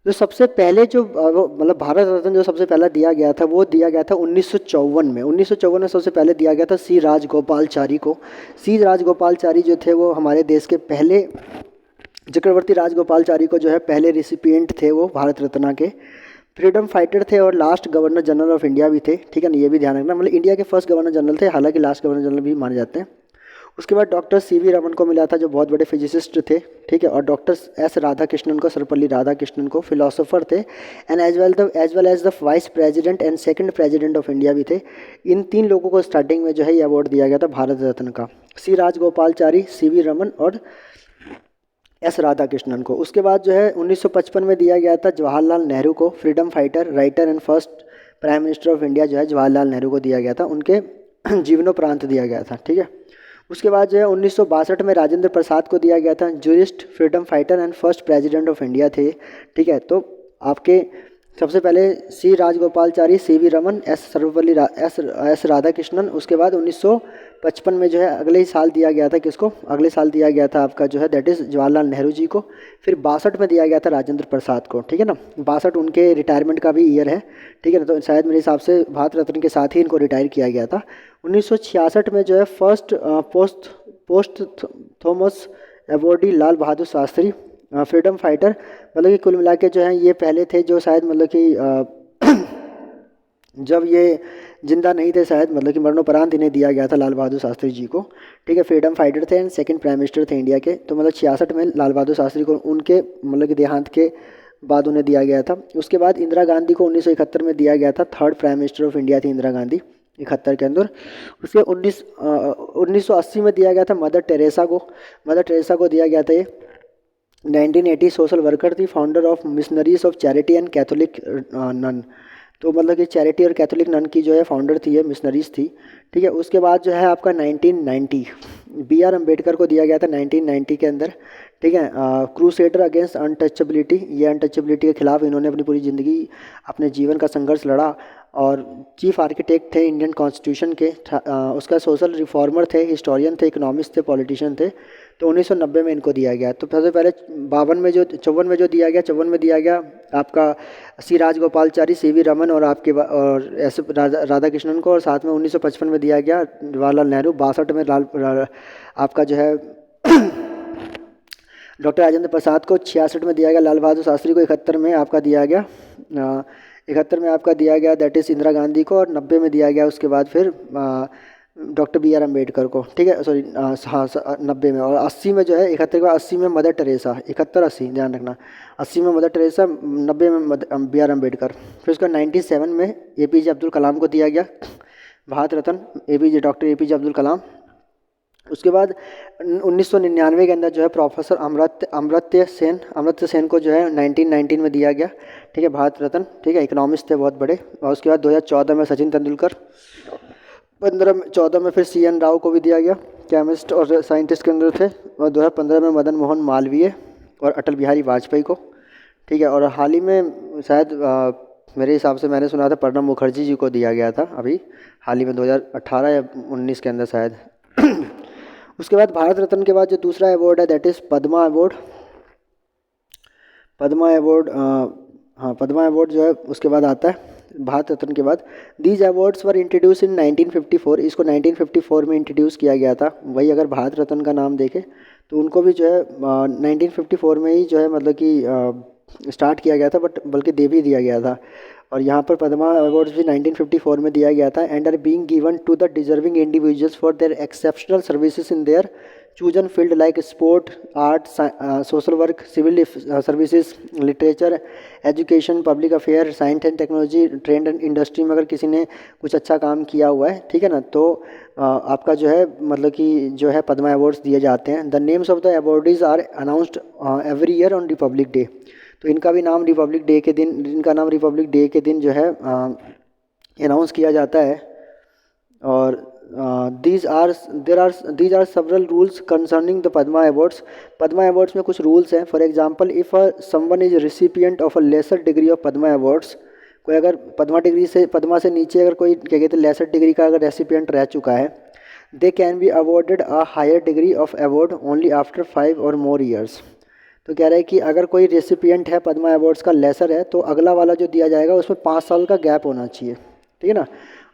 जो सबसे पहले जो वो मतलब भारत रत्न जो सबसे पहला दिया गया था वो दिया गया था 1954 में। 1954 में सबसे पहले दिया गया था सी राजगोपालचारी को। सी राजगोपालचारी जो थे वो हमारे देश के पहले चक्रवर्ती राजगोपालचारी को जो है पहले रिसिपिएंट थे वो भारत रत्न के। फ्रीडम फाइटर थे और last governor general of India भी थे, ठीक है ना, ये भी ध्यान रखना, मतलब इंडिया के फर्स्ट गवर्नर जनरल थे, हालांकि लास्ट गवर्नर जनरल भी माने जाते हैं। उसके बाद डॉक्टर सीवी रमन को मिला था जो बहुत बड़े फिजिसिस्ट थे, ठीक है, और डॉक्टर एस राधाकृष्णन को, सर्वपल्ली राधाकृष्णन को फिलोसोफर थे, and as well as the vice president and second president of India भी थे। इन तीन लोगों को स्टार्टिंग में जो है ये अवार्ड दिया गया था भारत रत्न का, सी राजगोपालचारी, सीवी रमन और एस राधाकृष्णन को। उसके बाद जो है 1955 में दिया गया था जवाहरलाल नेहरू को, freedom fighter, writer and first prime minister of India जो है जवाहरलाल नेहरू को दिया गया था, उनके जीवनोपरांत दिया गया था, ठीक है। उसके बाद जो है 1962 में राजेंद्र प्रसाद को दिया गया था, jurist, freedom fighter and first president of India थे, ठीक है। तो आपके सबसे पहले सी राजगोपालचारी, सी वी रमन, एस राधाकृष्णन। उसके बाद 1955 में जो है अगले ही साल दिया गया था किसको, अगले साल दिया गया था आपका जो है दैट इज़ जवाहरलाल नेहरू जी को। फिर 62 में दिया गया था राजेंद्र प्रसाद को, ठीक है ना। 62 उनके रिटायरमेंट का भी ईयर है, ठीक है ना, तो शायद मेरे हिसाब से भारत रत्न के साथ ही इनको रिटायर किया गया था। 1966 में जो है first post Thomas awardee Lal Bahadur Shastri, freedom fighter, मतलब कि कुल मिला के जो है ये पहले थे जो शायद मतलब कि जब ये जिंदा नहीं थे शायद, मतलब कि मरणोपरांत इन्हें दिया गया था लाल बहादुर शास्त्री जी को, ठीक है। फ्रीडम फाइटर थे एंड सेकंड प्राइम मिनिस्टर थे इंडिया के, तो मतलब 66 में लाल बहादुर शास्त्री को उनके मतलब कि देहांत के बाद उन्हें दिया गया था। उसके बाद इंदिरा गांधी को 1971 में दिया गया था, third prime minister of India थी इंदिरा गांधी 71 के अंदर। उसके 1980 में दिया गया था मदर टेरेसा को, मदर टेरेसा को दिया गया था ये 1980 सोशल वर्कर थी, founder of Missionaries of Charity and Catholic nun, तो मतलब कि चैरिटी और कैथोलिक नन की जो है फाउंडर थी, ये मिशनरीज थी, ठीक है। उसके बाद जो है आपका 1990 बी आर अम्बेडकर को दिया गया था 1990 के अंदर, ठीक है। क्रूसेडर अगेंस्ट अनटचेबिलिटी, ये अनटचेबिलिटी के खिलाफ इन्होंने अपनी पूरी ज़िंदगी अपने जीवन का संघर्ष लड़ा, और चीफ आर्किटेक्ट थे इंडियन कॉन्स्टिट्यूशन के। उसका सोशल रिफॉर्मर थे, हिस्टोरियन थे, इकोनॉमिस्ट थे, पॉलिटिशियन थे। तो 1990 में इनको दिया गया। तो सबसे पहले 54 में जो दिया गया, 54 में दिया गया आपका सी राजगोपालचारी, सी वी रमन और और एस राधाकृष्णन को, और साथ में 1955 में दिया गया जवाहरलाल नेहरू। 62 में आपका जो है डॉक्टर राजेंद्र प्रसाद को, 66 में दिया गया लाल बहादुर शास्त्री को, 71 में आपका दिया गया 71 में आपका दिया गया दैट इज़ इंदिरा गांधी को, और 90 में दिया गया उसके बाद फिर डॉक्टर बी आर अम्बेडकर को, ठीक है, सॉरी हाँ 90 में। और 80 में जो है 71 के बाद 80 में मदर टेरेसा, 71 80 ध्यान रखना, 80 में मदर टेरेसा, 90 में बी आर अम्बेडकर। फिर उसका 97 में ए पी जे अब्दुल कलाम को दिया गया Bharat Ratna, doctor A P J Abdul Kalam. उसके बाद 1999 के अंदर जो है प्रोफेसर अमर्त्य सेन को जो है 1919 में दिया गया, ठीक है, भारत रत्न, ठीक है, इकोनॉमिस्ट थे बहुत बड़े। और उसके बाद 2014 में सचिन तेंदुलकर, 14 में फिर सी एन राव को भी दिया गया, केमिस्ट और साइंटिस्ट के अंदर थे। और 2015 में मदन मोहन मालवीय और अटल बिहारी वाजपेयी को, ठीक है। और हाल ही में शायद मेरे हिसाब से मैंने सुना था प्रणब मुखर्जी जी को दिया गया था अभी हाल ही में 2018 या 19 के अंदर शायद। उसके बाद भारत रत्न के बाद जो दूसरा अवार्ड है that is Padma award. Padma award हाँ पद्मा अवार्ड जो है उसके बाद आता है भारत रत्न के बाद। दीज अवार्ड्स वर इंट्रोड्यूस इन 1954, इसको 1954 में इंट्रोड्यूस किया गया था। वही अगर भारत रत्न का नाम देखें तो उनको भी जो है 1954 में ही जो है मतलब कि स्टार्ट किया गया था, बट बल्कि दे भी दिया गया था। और यहाँ पर पद्मा अवार्ड्स भी 1954 में दिया गया था, and are being given to the deserving individuals for their exceptional services in their chosen field like sport, art, social work, civil services, literature, education, public affairs, science and technology, trade and industry में अगर किसी ने कुछ अच्छा काम किया हुआ है, ठीक है ना, तो आपका जो है मतलब कि जो है पद्मा अवार्ड्स दिए जाते हैं। The names of the awardees are announced every year on Republic Day, तो इनका भी नाम रिपब्लिक डे के दिन, इनका नाम रिपब्लिक डे के दिन जो है अनाउंस किया जाता है। और these are several rules concerning the Padma Awards. Padma Awards में कुछ rules हैं। For example, if someone is recipient of a lesser degree of Padma Awards, कोई अगर पद्मा से नीचे अगर कोई क्या कहते हैं लेसर डिग्री का अगर रेसिपिएंट रह चुका है, they can be awarded a higher degree of award only after 5 or more years. तो कह रहे हैं कि अगर कोई रेसिपिएंट है पद्मा अवार्ड्स का लेसर है तो अगला वाला जो दिया जाएगा उसमें 5 साल का गैप होना चाहिए, ठीक है ना।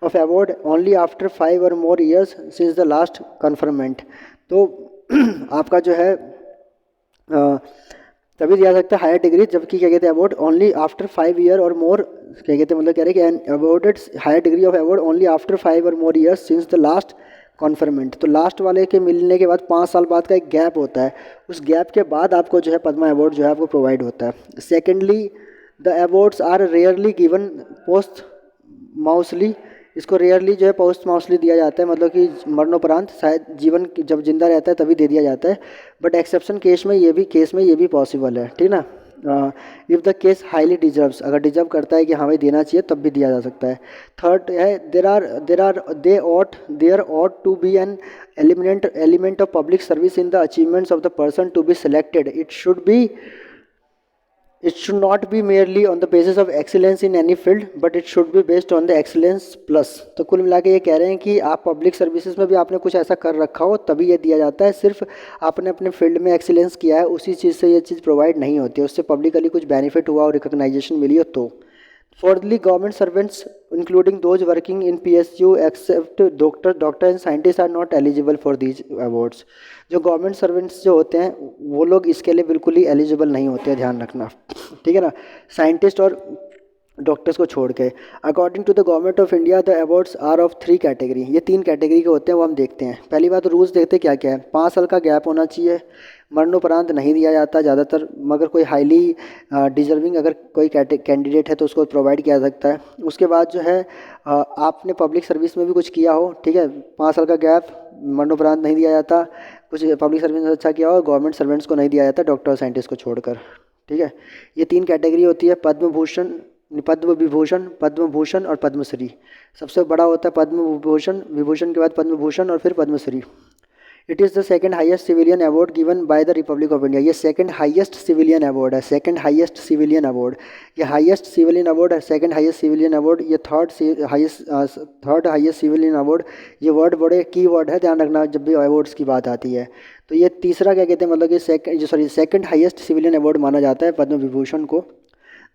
ऑफ अवार्ड ओनली आफ्टर 5 और more years since the last conferment. तो आपका जो है तभी दिया सकता है हायर डिग्री, जबकि क्या कहते हैं अवार्ड ओनली आफ्टर 5 year और मोर, क्या कहते हैं मतलब कह रहे हैं कि awarded higher degree of award only after 5 or more years since the last conferment. तो लास्ट वाले के मिलने के बाद 5 साल बाद का एक गैप होता है, उस गैप के बाद आपको जो है पद्मा अवार्ड जो है आपको प्रोवाइड होता है। Secondly the awards are rarely given posthumously. इसको रेयरली जो है पोस्ट माउसली दिया जाता है, मतलब कि मरणोपरांत, शायद जीवन जब जिंदा रहता है तभी दे दिया जाता है, बट एक्सेप्शन केस में ये भी पॉसिबल है, ठीक ना। If the case highly deserves, अगर डिजर्व करता है कि हाँ भाई देना चाहिए तब भी दिया जा सकता है। थर्ड है there ought to be an element of public service in the achievements of the person to be selected. It should not be merely on the basis of excellence in any field, but it should be based on the excellence plus। तो कुल मिला के ये कह रहे हैं कि आप पब्लिक सर्विसेज में भी आपने कुछ ऐसा कर रखा हो तभी ये दिया जाता है, सिर्फ आपने अपने फील्ड में एक्सीलेंस किया है उसी चीज़ से ये चीज़ प्रोवाइड नहीं होती है, उससे पब्लिकली कुछ बेनिफिट हुआ और रिकॉग्नाइजेशन मिली हो तो। Fourthly, government servants, including those working in PSU, except doctor and scientists, are not eligible for these awards। जो गवर्नमेंट सर्वेंट्स जो होते हैं वो लोग इसके लिए बिल्कुल ही एलिजिबल नहीं होते हैं, ध्यान रखना, ठीक है ना, साइंटिस्ट और डॉक्टर्स को छोड़ के। According to the Government of India the awards are of 3 category. ये 3 कैटेगरी के होते हैं, वो हम देखते हैं। पहली बात रूल्स देखते हैं क्या क्या है। 5 साल का गैप होना चाहिए, मरणोपरांत नहीं दिया जाता ज़्यादातर, मगर कोई हाईली डिजर्विंग अगर कोई कैंडिडेट है तो उसको प्रोवाइड किया जा सकता है। उसके बाद जो है आपने पब्लिक सर्विस में भी कुछ किया हो, ठीक है, 5 साल का गैप, मरणोपरांत नहीं दिया जाता, कुछ पब्लिक सर्विस में अच्छा किया हो, गवर्नमेंट सर्वेंट्स को नहीं दिया जाता, डॉक्टर और साइंटिस्ट को छोड़कर, ठीक है। ये 3 कैटेगरी होती है, पद्म विभूषण और पद्मश्री। सबसे बड़ा होता है पद्म विभूषण, विभूषण के बाद पद्म भूषण और फिर Padma Shri. It is the second highest civilian award given by the Republic of India. ये सेकंड हाईएस्ट सिविलियन अवार्ड है, सेकंड हाईएस्ट सिविलियन अवार्ड। ये हाईएस्ट सिविलियन अवार्ड है, सेकंड हाईएस्ट सिविलियन अवार्ड। ये थर्ड हाईएस्ट सिविलियन अवार्ड। ये word बड़े की word है, ध्यान रखना जब भी अवार्ड्स की बात आती है। तो ये तीसरा क्या कहते हैं, मतलब कि सेकंड हाईएस्ट सिविलियन अवार्ड माना जाता है पद्म विभूषण को।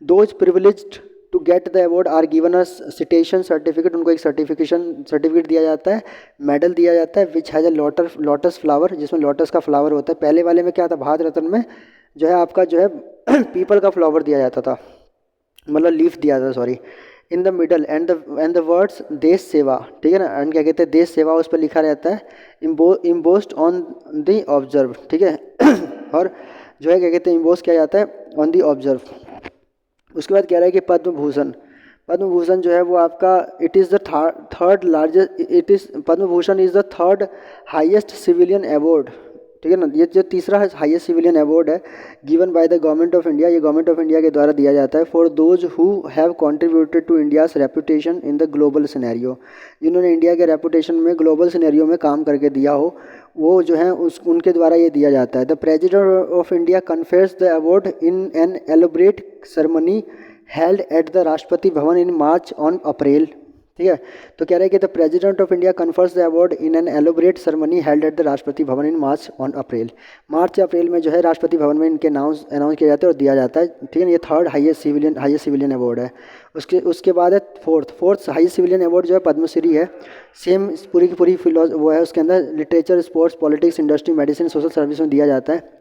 Those privileged to get the award are given a citation certificate. उनको एक सर्टिफिकेट दिया जाता है, मेडल दिया जाता है, which has a lotus flower, जिसमें लोटस का फ्लावर होता है। पहले वाले में क्या था, भारत रत्न में जो है आपका जो है पीपल का फ्लावर दिया जाता था, मतलब लीफ दिया था, sorry, in the middle and the words देश सेवा, ठीक है ना, एंड क्या कहते हैं देश सेवा उस पर लिखा रहता है, इम्बोस्ड ऑन द ऑब्जर्व, ठीक है और जो है क्या कहते हैं इम्बोस किया जाता है ऑन द ऑब्जर्व। उसके बाद कह रहा है कि पद्म भूषण जो है वो आपका it is the third largest, Padma Bhushan is the third highest civilian award, ठीक है ना। ये जो तीसरा हाईएस्ट सिविलियन अवार्ड है given by the Government of India, ये गवर्नमेंट ऑफ इंडिया के द्वारा दिया जाता है for those who have contributed to India's reputation in the global scenario. जिन्होंने इंडिया के रेपुटेशन में ग्लोबल सिनेरियो में काम करके दिया हो, वो जो है उनके द्वारा ये दिया जाता है। The President of India confers the award in an elaborate ceremony held at the Rashtrapati Bhavan in march on April, ठीक है। तो कह रहे हैं कि the President of India confers the award in an elaborate ceremony held at the Rashtrapati Bhavan इन मार्च या अप्रैल में जो है राष्ट्रपति भवन में इनके अनाउंस किया जाता है और दिया जाता है, ठीक है ना। ये थर्ड हाईएस्ट सिविलियन अवार्ड है। उसके बाद है फोर्थ हाईएस्ट सिविलियन अवार्ड जो है पद्मश्री है। सेम पूरी की पूरी वो है, उसके अंदर literature, sports, politics, industry, medicine, social service में दिया जाता है।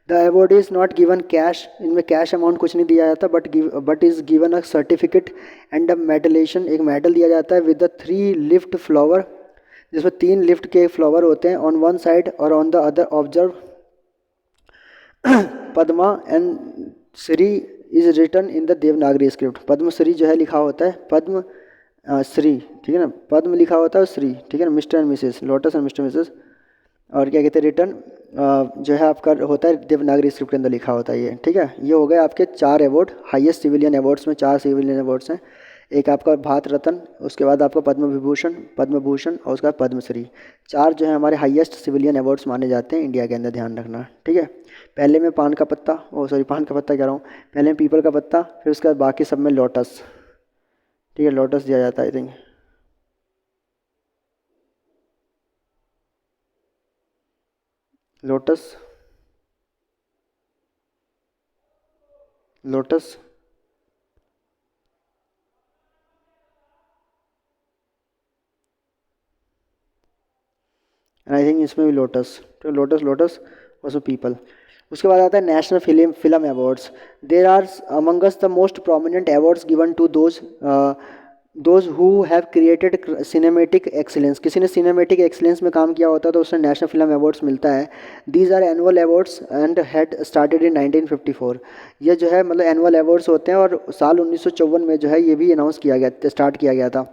The award is not given cash, इनमें कैश अमाउंट कुछ नहीं दिया जाता, but is given a certificate and a medallion, एक मेडल दिया जाता है विद द 3 लिफ्ट फ्लावर, जिसमें 3 लिफ्ट के फ्लावर होते हैं ऑन वन साइड और on the other observe Padma and Shri is written in the Devanagari script. Padma Shri जो है लिखा होता है पद्म श्री, ठीक है ना, पद्म लिखा होता है श्री, ठीक है ना, mister and Mrs, lotus and mister Mrs, और क्या कहते हैं रिटर्न जो है आपका होता है देवनागरी स्क्रिप्ट के अंदर लिखा होता है ये, ठीक है। ये हो गए आपके 4 अवार्ड, हाईएस्ट सिविलियन अवार्ड्स में 4 सिविलियन अवार्ड्स हैं। एक आपका भारत रत्न, उसके बाद आपका पद्म विभूषण, पद्म भूषण और उसके बाद पद्मश्री। 4 जो है हमारे हाईएस्ट सिविलियन अवार्ड्स माने जाते हैं इंडिया के अंदर, ध्यान रखना, ठीक है। पहले में पान का पत्ता कह रहा हूँ, पहले में पीपल का पत्ता, फिर उसके बाद बाकी सब में लोटस, ठीक है, लोटस दिया जाता है I think. Lotus lotus, I think इसमें भी लोटस, तो लोटस लोटस ऑल्सो पीपल। उसके बाद आता है national film film awards. There are among us the most prominent awards given to those who have created cinematic excellence. किसी ने cinematic excellence में काम किया होता है तो उसने नेशनल फिल्म अवार्ड्स मिलता है। These are annual awards and had started in 1954। ये जो है मतलब एनुअल अवार्ड्स होते हैं और साल 1954 में जो है ये भी अनाउंस किया गया, स्टार्ट किया गया था।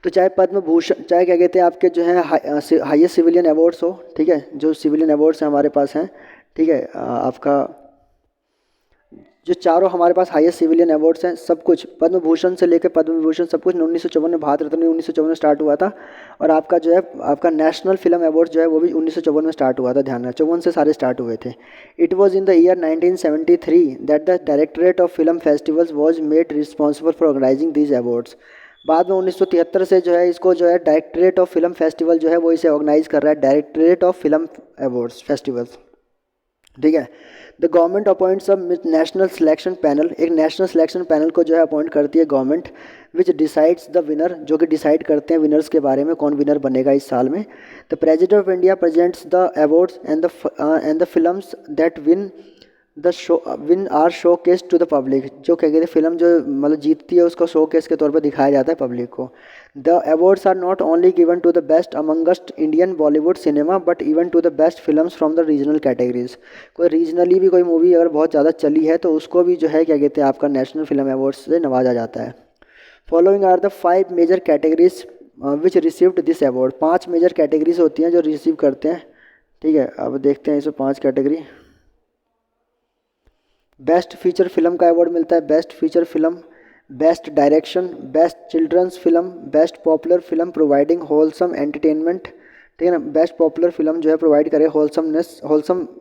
तो चाहे पद्म भूषण, चाहे क्या कहते हैं आपके जो है हाईएस्ट सिविलियन अवार्ड्स हो, ठीक है, जो सिविलियन अवार्ड्स हैं हमारे पास हैं, ठीक है, आपका जो चारों हमारे पास हाईएस्ट सिविलियन अवार्ड्स हैं, सब कुछ पद्म भूषण से लेकर पद्म विभूषण सब कुछ 1954 में, भारत रत्न 1954 में स्टार्ट हुआ था। और आपका जो है आपका नेशनल फिल्म अवार्ड जो है वो भी 1954 में स्टार्ट हुआ था, ध्यान रखना 54 से सारे स्टार्ट हुए थे। It was in the year 1973 that the directorate of Film Festivals was made responsible for organising these awards. बाद में 1973 से जो है इसको जो है डायरेक्टरेट ऑफ फिल्म फेस्टिवल जो है वो इसे ऑर्गेनाइज कर रहा है, directorate of film awards festivals, ठीक है। The government appoints a national selection panel, एक नेशनल सिलेक्शन पैनल को जो है अपॉइंट करती है government, which decides the winner, जो कि डिसाइड करते हैं विनर्स के बारे में कौन विनर बनेगा इस साल में। The President of India presents the awards and the films that win are showcase to the public. जो क्या कहते हैं फिल्म जो मतलब जीतती है उसको शो केस के तौर पर दिखाया जाता है पब्लिक को। The awards are not only given to the best amongst Indian Bollywood cinema but even to the best films from the regional categories. कोई रीजनली भी कोई मूवी अगर बहुत ज़्यादा चली है तो उसको भी जो है क्या कहते हैं आपका नेशनल फिल्म अवार्ड्स से नवाजा जाता है। Following are the 5 major categories which received this award. 5 major categories होती हैं जो रिसीव करते हैं, ठीक है। अब देखते हैं इसमें 5 कैटेगरी। बेस्ट फीचर फिल्म का अवार्ड मिलता है, best feature film, best direction, best children's film, best popular film providing wholesome entertainment, ठीक है ना, बेस्ट पॉपुलर फिल्म जो है प्रोवाइड करे wholesome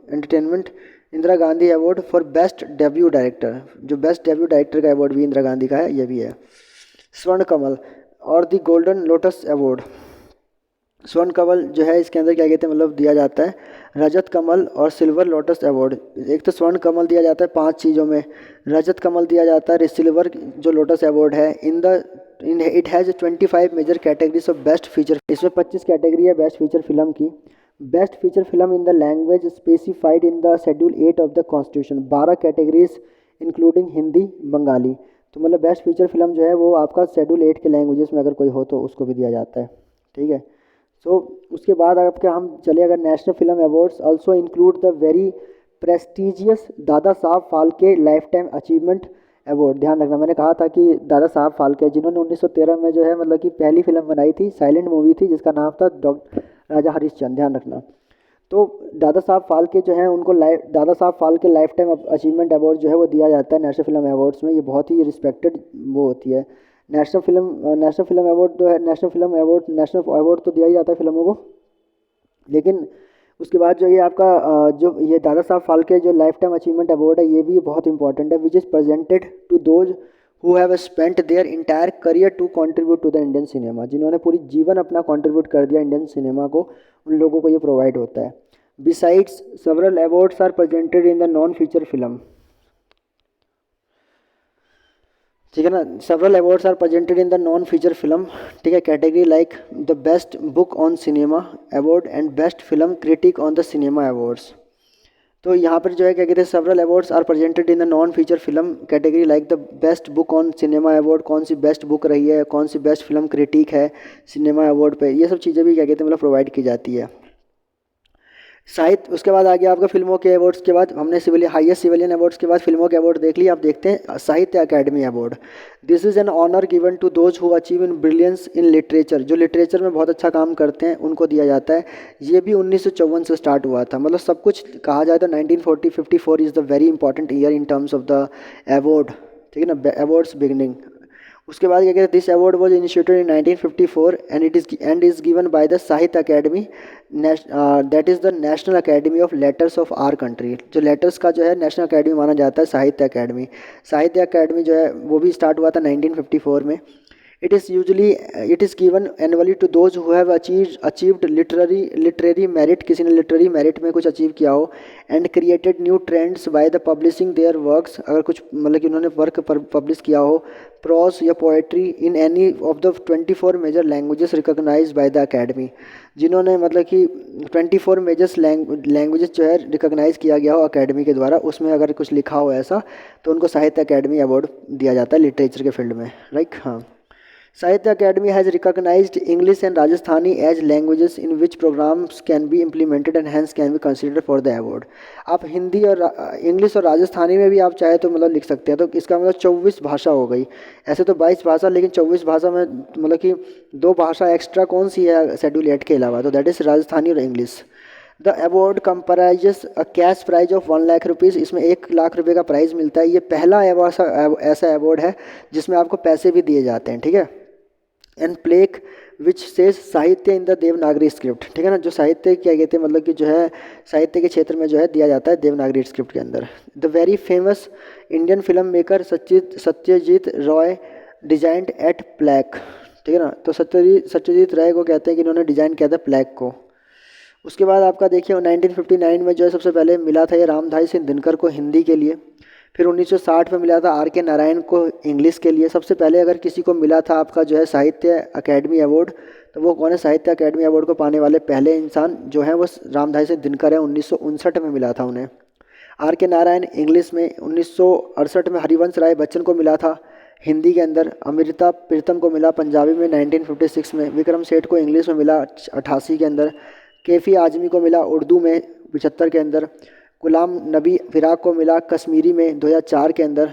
entertainment. Indira Gandhi award for best debut director, जो बेस्ट डेब्यू डायरेक्टर का अवार्ड भी इंदिरा गांधी का है, ये भी है। स्वर्ण कमल और द गोल्डन लोटस अवार्ड। स्वर्ण कमल जो है इसके अंदर क्या कहते हैं मतलब दिया जाता है रजत कमल और सिल्वर लोटस अवार्ड। एक तो स्वर्ण कमल दिया जाता है 5 चीज़ों में, रजत कमल दिया जाता है, सिल्वर जो लोटस अवार्ड है in it has 25 major categories of best feature. इसमें 25 कैटेगरी है बेस्ट फीचर फिल्म की। Best feature film in the language specified in the schedule 8 of the constitution. 12 categories including Hindi Bengali. तो मतलब बेस्ट फीचर फिल्म जो है वो आपका शेड्यूल 8 के लैंग्वेजेस में अगर कोई हो तो उसको भी दिया जाता है, ठीक है। सो उसके बाद आपके हम चले अगर national film awards also include the very prestigious दादा Saheb Phalke life time achievement award. ध्यान रखना मैंने कहा था कि दादा साहब फाल्के जिन्होंने 1913 में जो है मतलब कि पहली फिल्म बनाई थी, साइलेंट मूवी थी जिसका नाम था डॉक्टर राजा हरिश्चंद्र, ध्यान रखना। तो दादा साहब फाल्के जो है उनको दादा Saheb Phalke life time achievement award जो है वो दिया जाता है नेशनल फिल्म अवार्ड्स में। ये बहुत ही रिस्पेक्टेड वो होती है। नेशनल फिल्म अवार्ड तो है, नेशनल अवार्ड तो दिया ही जाता है फिल्मों को, लेकिन उसके बाद जो ये आपका जो ये दादा साहब फाल्के जो लाइफ टाइम अचीवमेंट अवार्ड है ये भी बहुत इंपॉर्टेंट है, which is presented to those who have spent their entire career to contribute to the Indian cinema. जिन्होंने पूरी जीवन अपना कंट्रीब्यूट कर दिया इंडियन सिनेमा को, उन लोगों को ये प्रोवाइड होता है। Besides several awards are presented in the non feature film, ठीक है ना। Several awards are presented in the non feature film, ठीक है, category like the best book on cinema award and best film critic on the cinema awards. तो यहाँ पर जो है क्या कहते हैं several awards are presented in the non feature film category like the best book on cinema award, कौन सी best book रही है, कौन सी बेस्ट फिल्म क्रिटिक है सिनेमा अवार्ड पे, ये सब चीज़ें भी क्या कहते हैं मतलब प्रोवाइड की जाती है। साहित्य, उसके बाद आ गया आपका फिल्मों के अवार्ड्स के बाद हमने हाईएस्ट सिविलियन अवार्ड्स के बाद फिल्मों के अवार्ड देख लिए। आप देखते हैं Sahitya Akademi award. This is an honour given to those who achieve in brilliance in literature. जो लिटरेचर में बहुत अच्छा काम करते हैं उनको दिया जाता है। ये भी 1954 से स्टार्ट हुआ था, मतलब सब कुछ कहा जाए तो 1954 is the very important year in terms of the award, ठीक है ना, अवार्ड्स बिगनिंग। उसके बाद क्या कहते हैं this award was initiated in 1954 and is given by the Sahitya Akademi, that is the national academy of letters of our country. जो letters का जो है नेशनल अकेडमी माना जाता है साहित्य अकेडमी। साहित्य अकेडमी जो है वो भी स्टार्ट हुआ था 1954 में। It is given annually to those who have achieved literary merit, किसी ने लिटरेरी मेरिट में कुछ अचीव किया हो, and created new trends by the publishing their works, अगर कुछ मतलब कि उन्होंने वर्क पब्लिश किया हो, प्रोस या poetry in any of the 24 major languages recognised by the Akademi, जिन्होंने मतलब कि 24 मेजर्स लैंग्वेजेस जो है रिकॉग्नाइज किया गया हो अकेडमी के द्वारा, उसमें अगर कुछ लिखा हो ऐसा तो उनको साहित्य अकेडमी अवार्ड दिया जाता है लिटरेचर के फील्ड में, राइट। हाँ, Sahitya Akademi has recognised English and Rajasthani as languages in which programmes can be implemented and hence can be considered for the award. आप हिंदी और इंग्लिश और राजस्थानी में भी आप चाहे तो मतलब लिख सकते हैं, तो इसका मतलब 24 भाषा हो गई। ऐसे तो 22 भाषा, लेकिन 24 भाषा में मतलब कि 2 भाषा एक्स्ट्रा कौन सी है शेड्यूल 8 के अलावा, तो दैट इज़ राजस्थानी और English. The award comprises a cash prize of 1 lakh rupees, इसमें 1 लाख रुपये का प्राइज़ मिलता है। ये पहला ऐसा अवार्ड है जिसमें आपको पैसे भी दिए जाते हैं, ठीक है। एंड प्लेक विच सेज साहित्य इन द देवनागरी स्क्रिप्ट, ठीक है ना, जो साहित्य क्या कहते हैं मतलब कि जो है साहित्य के क्षेत्र में जो है दिया जाता है देवनागरी स्क्रिप्ट के अंदर। The very famous Indian film maker Satyajit Ray designed at plaque, ठीक है ना, तो सत्यजीत राय को कहते हैं कि इन्होंने डिज़ाइन किया था प्लैक को। उसके बाद आपका देखिए 1959 में जो है सबसे पहले मिला था ये रामधारी सिंह दिनकर को हिंदी के लिए, फिर 1960 में मिला था R.K. नारायण को इंग्लिश के लिए। सबसे पहले अगर किसी को मिला था आपका जो है साहित्य अकेडमी अवार्ड, तो वो कौन है, साहित्य अकेडमी अवार्ड को पाने वाले पहले इंसान जो है वो रामधारी सिंह दिनकर है, 1959 में मिला था उन्हें। R.K. नारायण इंग्लिश में, 1968 में हरिवंश राय बच्चन को मिला था हिंदी के अंदर, अमृता प्रीतम को मिला पंजाबी में 1956 में, विक्रम सेठ को इंग्लिश में मिला 88 के अंदर, कैफ़ी आजमी को मिला उर्दू में 75 के अंदर, गुलाम नबी फिराक को मिला कश्मीरी में 2004 के अंदर,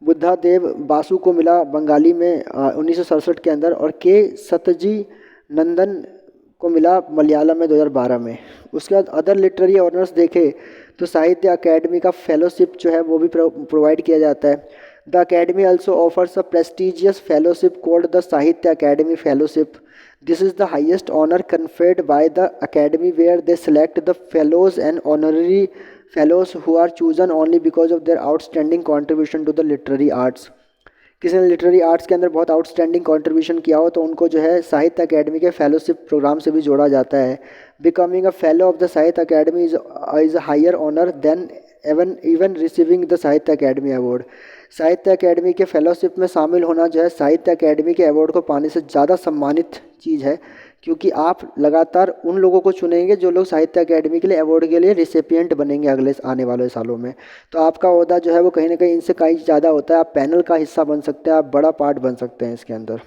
बुद्धा देव बासु को मिला बंगाली में 1967 के अंदर, और के सतजी नंदन को मिला मलयालम में 2012 में। उसके बाद अदर लिटरेरी ऑनर्स देखें तो साहित्य अकेडमी का फेलोशिप जो है वो भी प्रोवाइड किया जाता है। The academy also offers a prestigious fellowship called the Sahitya Akademi fellowship. This is the highest honor conferred by the Academy, where they select the fellows and honorary fellows who are chosen only because of their outstanding contribution to the literary arts. किसी ने literary arts के अंदर बहुत outstanding contribution किया हो तो उनको जो है साहित्य अकेडमी के फेलोशिप प्रोग्राम से भी जोड़ा जाता है। Becoming a fellow of the Sahitya Akademi is a higher honour than even receiving the Sahitya Akademi award. Sahitya Akademi के फेलोशिप में शामिल होना जो है साहित्य अकेडमी के अवार्ड को पाने से ज़्यादा सम्मानित चीज़ है, क्योंकि आप लगातार उन लोगों को चुनेंगे जो लोग साहित्य अकेडमी के लिए अवार्ड के लिए रिसिपिएंट बनेंगे अगले आने वाले सालों में। तो आपका ओहदा जो है वो कहीं ना कहीं इनसे कहीं ज़्यादा होता है, आप पैनल का हिस्सा बन सकते हैं, आप बड़ा पार्ट बन सकते हैं इसके अंदर।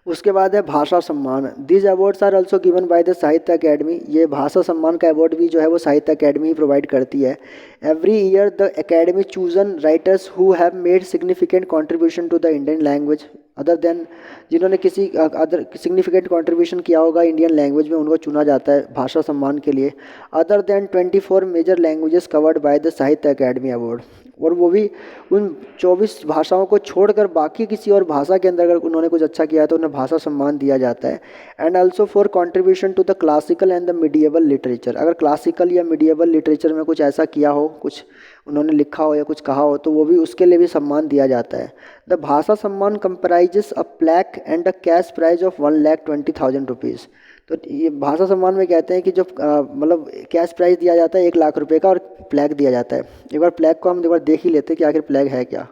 उसके बाद है Bhasha Samman. These awards are also given by the Sahitya Akademi. ये भाषा सम्मान का अवार्ड भी जो है वो साहित्य अकेडमी ही प्रोवाइड करती है। Every year the academy chosen writers who have made significant contribution to the Indian language other than, जिन्होंने किसी अदर सिग्निफिकेंट कॉन्ट्रीब्यूशन किया होगा इंडियन लैंग्वेज में, उनको चुना जाता है भाषा सम्मान के लिए। Other than 24 major languages covered by the Sahitya Akademi award, और वो भी उन 24 भाषाओं को छोड़कर बाकी किसी और भाषा के अंदर अगर उन्होंने कुछ अच्छा किया है तो उन्हें भाषा सम्मान दिया जाता है। And also for contribution to the classical and the medieval literature, अगर क्लासिकल या मिडिएवल लिटरेचर में कुछ ऐसा किया हो, कुछ उन्होंने लिखा हो या कुछ कहा हो, तो वो भी उसके लिए भी सम्मान दिया जाता है। The Bhasha Samman comprises a plaque and a cash prize of 1,20,000 rupees. तो ये भाषा सम्मान में कहते हैं कि जो मतलब कैश प्राइज दिया जाता है 1 लाख रुपए का, और प्लैक दिया जाता है। एक बार प्लैक को हम एक बार देख ही लेते हैं कि आखिर प्लैक है क्या।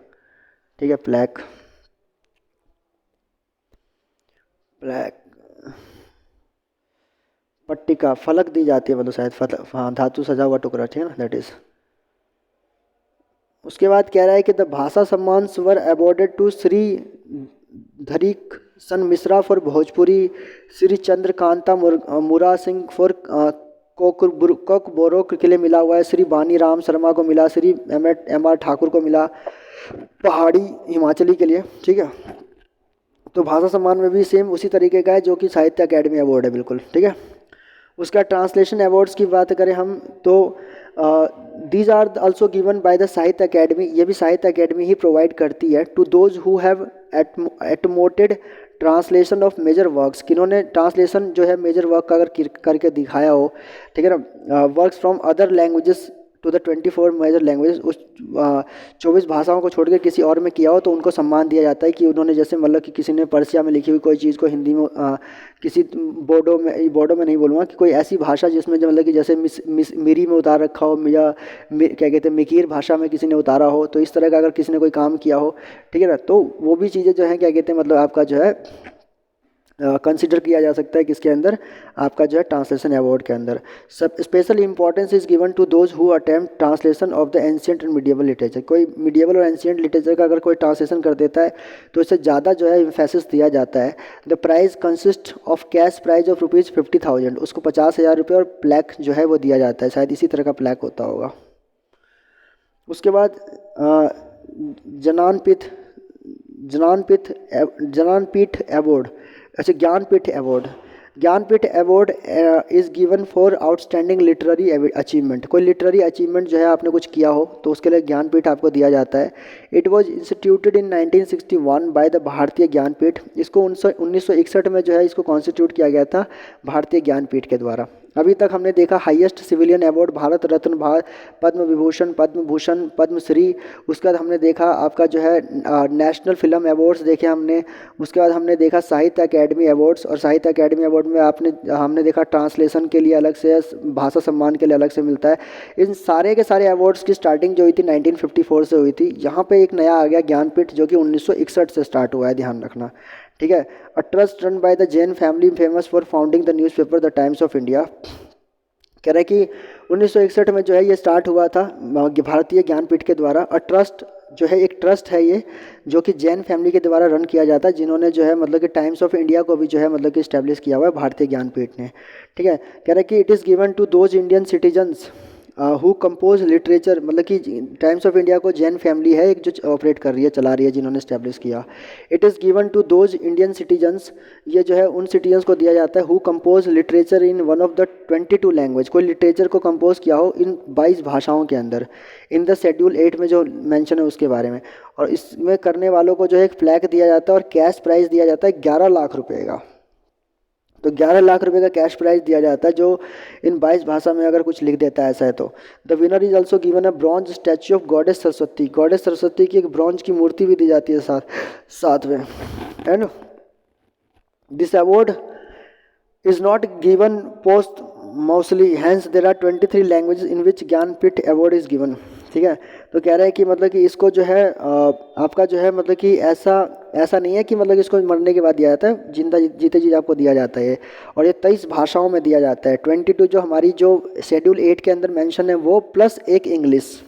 ठीक है, प्लैक पट्टिका फलक दी जाती है, मतलब शायद हाँ, धातु सजा हुआ टुकड़ा, ठीक है ना, दैट इज। उसके बाद कह रहा है कि the Bhasha Samman were awarded to Shri Dharikshan Mishra for Bhojpuri, Shri Chandrakanta Murasingh for कोकबोरो के लिए मिला हुआ है, श्री बानी राम शर्मा को मिला, श्री एम आर ठाकुर को मिला पहाड़ी हिमाचली के लिए। ठीक है, तो भाषा सम्मान में भी सेम उसी तरीके का है जो कि साहित्य अकेडमी अवार्ड है, बिल्कुल ठीक है। उसका ट्रांसलेशन अवार्ड्स की बात करें हम तो these are also given by the Sahitya Akademi, ये भी साहित्य अकेडमी ही प्रोवाइड करती है। To those who have attempted translation of major works, किन्होंने ट्रांसलेशन जो है मेजर वर्क का अगर करके दिखाया हो, ठीक है ना, works from other languages to the 24 major language, उस 24 भाषाओं को छोड़ के किसी और में किया हो तो उनको सम्मान दिया जाता है कि उन्होंने जैसे मतलब कि किसी ने पर्शिया में लिखी हुई कोई चीज़ को हिंदी में किसी बोडो में नहीं बोलूँगा, कि कोई ऐसी भाषा जिसमें जो मतलब कि जैसे मिरी में उतार रखा हो, या क्या कहते हैं मिकीर भाषा में किसी ने उतारा हो, तो इस तरह का अगर किसी ने कोई काम किया हो, ठीक है ना, तो वो भी चीज़ें जो है क्या कहते हैं मतलब आपका जो है कंसिडर किया जा सकता है किसके अंदर, आपका जो है ट्रांसलेशन अवार्ड के अंदर। सब special importance is given to those who attempt translation of the ancient and medieval literature. कोई मिडिएवल और एंशियंट लिटरेचर का अगर कोई ट्रांसलेशन कर देता है तो इससे ज़्यादा जो है इम्फेसिस दिया जाता है। The prize consist of cash prize of ₹50,000, उसको 50,000 रुपये और प्लैक जो है वो दिया जाता है, शायद इसी तरह का प्लैक होता होगा। उसके बाद ज्ञानपीठ ज्ञानपीठ अवार्ड, अच्छा Jnanpith award. Jnanpith award is given for outstanding literary achievement. कोई लिटरेरी अचीवमेंट जो है आपने कुछ किया हो तो उसके लिए ज्ञानपीठ आपको दिया जाता है। It was instituted in 1961 by the भारतीय ज्ञानपीठ। इसको 1961 में जो है इसको कॉन्स्टिट्यूट किया गया था भारतीय ज्ञानपीठ के द्वारा। अभी तक हमने देखा highest civilian award Bharat Ratna, Padma Vibhushan, Padma Bhushan, Padmashri. उसके बाद हमने देखा आपका जो है नेशनल फिल्म अवार्ड्स देखे हमने। उसके बाद हमने देखा साहित्य अकेडमी अवार्ड्स, और साहित्य अकेडमी अवार्ड में हमने देखा ट्रांसलेशन के लिए अलग से, भाषा सम्मान के लिए अलग से मिलता है। इन सारे के सारे अवार्ड्स की स्टार्टिंग जो हुई थी 1954 से हुई थी। यहाँ पे एक नया आ गया ज्ञानपीठ जो कि 1961 से स्टार्ट हुआ है, ध्यान रखना, ठीक है। A trust run by the Jain family famous for founding the newspaper the times of India. कह रहे हैं कि 1961 में जो है ये स्टार्ट हुआ था भारतीय ज्ञानपीठ के द्वारा। और ट्रस्ट जो है एक ट्रस्ट है ये, जो कि जैन फैमिली के द्वारा रन किया जाता है, जिन्होंने जो है मतलब कि टाइम्स ऑफ इंडिया को भी जो है मतलब कि इस्टेब्लिश किया हुआ है भारतीय ज्ञानपीठ ने, ठीक है। कह रहे हैं कि it is given to those Indian citizens who compose literature, मतलब कि टाइम्स ऑफ इंडिया को जैन फैमिली है एक जो ऑपरेट कर रही है, चला रही है, जिन्होंने इस्टेब्लिश किया। It is given to those Indian citizens, ये जो है उन सिटीजन्स को दिया जाता है who compose literature in one of the 22 language, कोई लिटरेचर को कंपोज किया हो इन 22 भाषाओं के अंदर, इन द शेड्यूल 8 में जो मेंशन है उसके बारे में। और इसमें करने वालों को जो है एक फ्लैग दिया जाता है और कैश प्राइज़ दिया जाता है 11 लाख रुपये का। तो 11 लाख रुपए का कैश प्राइज दिया जाता है जो इन 22 भाषा में अगर कुछ लिख देता है ऐसा है तो। The winner is also given a bronze statue of goddess Saraswati. Goddess Saraswati की एक ब्रॉन्ज की मूर्ति भी दी जाती है साथ में। And this award is not given posthumously, hence there are 23 language in which Jnanpith award is given, ठीक है। तो कह रहे हैं कि मतलब कि इसको जो है आपका जो है मतलब कि ऐसा नहीं है कि मतलब कि इसको मरने के बाद दिया जाता है, जिंदा जीते जी आपको दिया जाता है। और ये 23 भाषाओं में दिया जाता है। 22 जो हमारी जो शेड्यूल 8 के अंदर मेंशन है वो, प्लस एक इंग्लिश।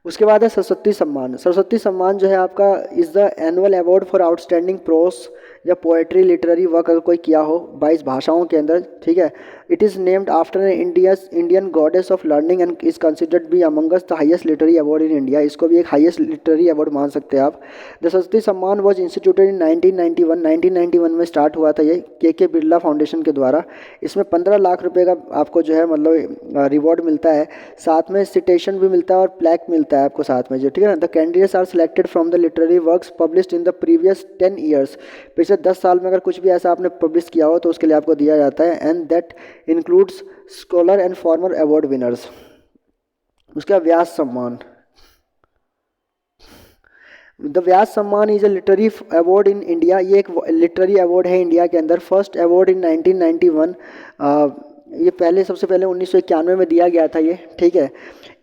उसके बाद है सरस्वती सम्मान। सरस्वती सम्मान जो है आपका is the annual award for outstanding pros या पोएट्री लिटरेरी वर्क अगर कोई किया हो 22 भाषाओं के अंदर, ठीक है। It is named after Indian goddess of learning and is considered B amongst the highest literary award in India. इसको भी एक हाईएस्ट लिटरेरी अवार्ड मान सकते हैं आप। द सरस्वती सम्मान वॉज इंस्टीट्यूटेड इन 1991 में स्टार्ट हुआ था ये के बिरला फाउंडेशन के द्वारा। इसमें 15 लाख रुपये का आपको जो है मतलब रिवॉर्ड मिलता है, साथ में सिटेशन भी मिलता है और प्लैक मिलता है आपको साथ में जो, ठीक है ना। The candidates are selected from the literary works published in the previous 10 years. पिछले 10 साल में अगर कुछ भी ऐसा आपने पब्लिश किया हो तो उसके लिए आपको दिया जाता है। And that includes scholar and farmer award winners. उसका व्यास सम्मान। द व्यास सम्मान is a literary award in India. ये एक लिटरेरी अवार्ड है इंडिया के अंदर। फर्स्ट अवार्ड इन 1991, ये सबसे पहले 1991 में दिया गया था ये, ठीक है।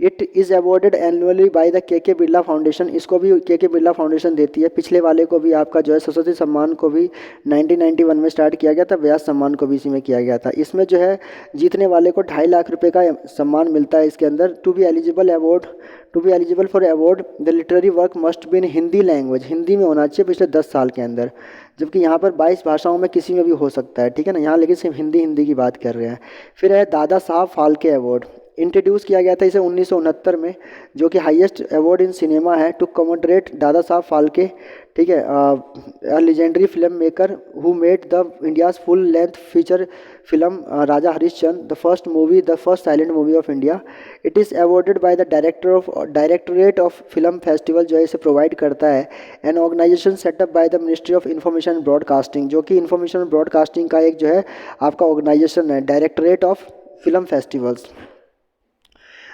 It is awarded annually by the के बिरला फाउंडेशन। इसको भी के बिरला फाउंडेशन देती है। पिछले वाले को भी आपका जो है सरस्वती सम्मान को भी 1991 में स्टार्ट किया गया था, व्यास सम्मान को भी इसी में किया गया था। इसमें जो है जीतने वाले को 2.5 लाख रुपए का सम्मान मिलता है इसके अंदर। To be eligible for award the literary work must be in Hindi language, Hindi में होना चाहिए पिछले 10 साल के अंदर, जबकि यहाँ पर 22 भाषाओं में किसी में भी हो सकता है, ठीक है ना। यहाँ लेकिन सिर्फ हिंदी की बात कर रहे हैं। फिर है दादा साहब फाल्के अवार्ड। इंट्रोड्यूस किया गया था इसे 1969 में, जो कि हाईएस्ट अवार्ड इन सिनेमा है टू कमेमोरेट दादा साहब फाल्के, ठीक है। Legendary film maker who made the India's full length feature film Raja Harishchandra, the first silent movie of India. It is awarded by the directorate of film festival, जो है इसे provide करता है। An organization set up by the ministry of information and broadcasting, जो कि information and broadcasting का एक जो है आपका ऑर्गेनाइजेशन है, directorate of Film festivals.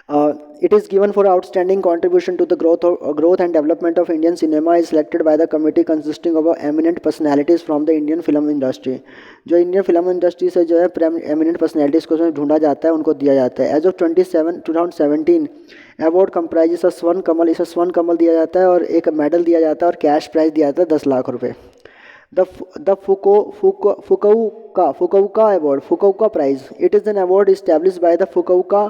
It is given for outstanding contribution to the growth and development of Indian cinema is selected by the committee consisting of eminent personalities from the Indian film industry. जो Indian film industry से जो है eminent personalities को उसमें ढूंढा जाता है, उनको दिया जाता है. एज ऑफ 2017 अवार्ड कंप्राइजेस स्वर्ण कमल, इसे स्वर्ण कमल दिया जाता है और एक मेडल दिया जाता है और कैश प्राइज दिया जाता है 10 लाख रुपए. The Fukuoka award, Fukuoka prize, it is an award establish by the Fukuoka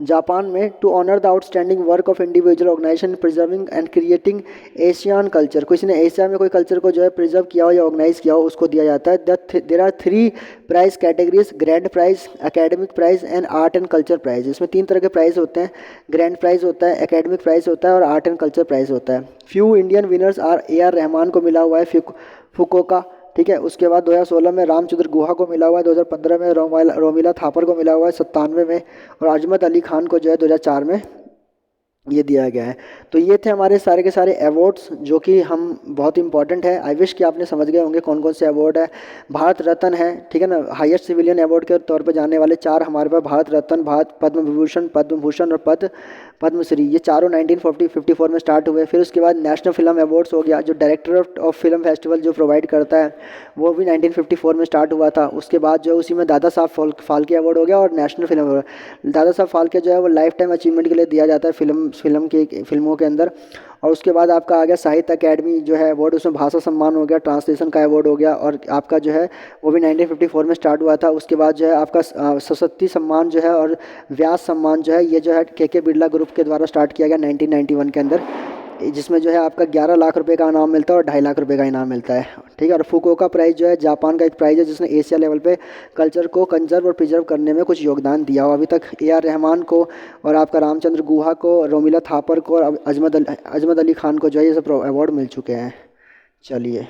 Japan में to honour the outstanding work of individual organisation preserving and creating Asian culture. किसी ने एशिया में कोई कल्चर को जो है प्रिजर्व किया हो या ऑर्गेनाइज किया हो, उसको दिया जाता है. There are 3 prize categories, grand prize, academic prize and art and culture prize. इसमें 3 तरह के प्राइज होते हैं. ग्रैंड प्राइज होता है, एकेडमिक प्राइज होता है और आर्ट एंड कल्चर प्राइज होता है. Few Indian winners are AR Rahman को मिला हुआ है फुकुओका, ठीक है. उसके बाद 2016 में रामचंद्र गुहा को मिला हुआ है, 2015 में रोमिला थापर को मिला हुआ है 97 में, और अजमत अली खान को जो है 2004 में ये दिया गया है. तो ये थे हमारे सारे के सारे अवार्ड्स जो कि हम बहुत इंपॉर्टेंट है. आई विश कि आपने समझ गए होंगे कौन कौन से अवार्ड है. भारत रत्न है, ठीक है ना, हाईएस्ट सिविलियन अवार्ड के तौर पे जाने वाले 4 हमारे पास भारत रत्न, भारत पद्म विभूषण, पद्म भूषण और पद्मश्री. ये चारों 1954 में स्टार्ट हुए. फिर उसके बाद नेशनल फिल्म अवार्ड्स हो गया, जो डायरेक्टर ऑफ फिल्म फेस्टिवल जो प्रोवाइड करता है, वो भी 1954 में स्टार्ट हुआ था. उसके बाद जो उसी में दादा साहब फाल्के अवार्ड हो गया और नेशनल फिल्म अवार्ड. दादा साहब फाल्के जो है वो लाइफ टाइम अचीवमेंट के लिए दिया जाता है फिल्मों के अंदर. और उसके बाद आपका आ गया साहित्य अकेडमी जो है अवार्ड, उसमें भाषा सम्मान हो गया, ट्रांसलेशन का अवार्ड हो गया, और आपका जो है वो भी 1954 में स्टार्ट हुआ था. उसके बाद जो है आपका सरस्वती सम्मान जो है और व्यास सम्मान जो है, ये जो है के बिरला ग्रुप के द्वारा स्टार्ट किया गया 1991 के अंदर, जिसमें जो है आपका 11 लाख रुपए का इनाम मिलता है और 2.5 लाख रुपए का इनाम मिलता है, ठीक है. और फुकुओका प्राइज़ जो है जापान का एक प्राइज़ है जिसने एशिया लेवल पे कल्चर को कंजर्व और प्रिजर्व करने में कुछ योगदान दिया हो. अभी तक AR रहमान को और आपका रामचंद्र गुहा को, रोमिला थापर को और अजमत अली खान को जो है ये सब अवार्ड मिल चुके हैं. चलिए.